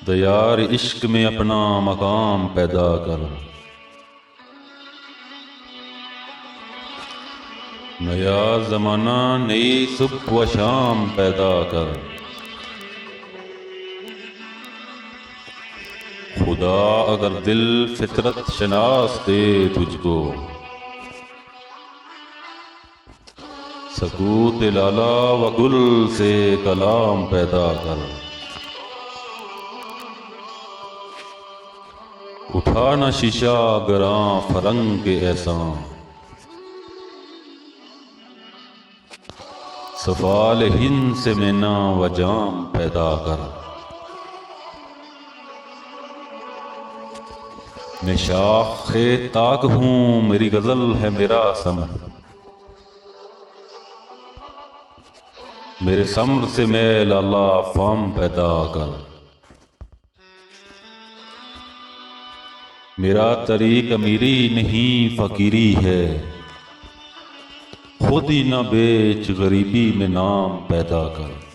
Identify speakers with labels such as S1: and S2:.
S1: दयार इश्क में अपना मकाम पैदा कर। नया ज़माना नई सुबह व शाम पैदा कर। खुदा अगर दिल फितरत शनास दे तुझको, सकूत लाला व गुल से कलाम पैदा कर। उठा न शीशा गरां फरंग के एहसान, सफाल हिंद से मैना व जाम पैदा कर। मैं शाखे ताक हूँ मेरी गजल है मेरा समर, मेरे समर से मैं लाला फाम पैदा कर। मेरा तरीक अमीरी नहीं फकीरी है, खुद ही न बेच गरीबी में नाम पैदा कर।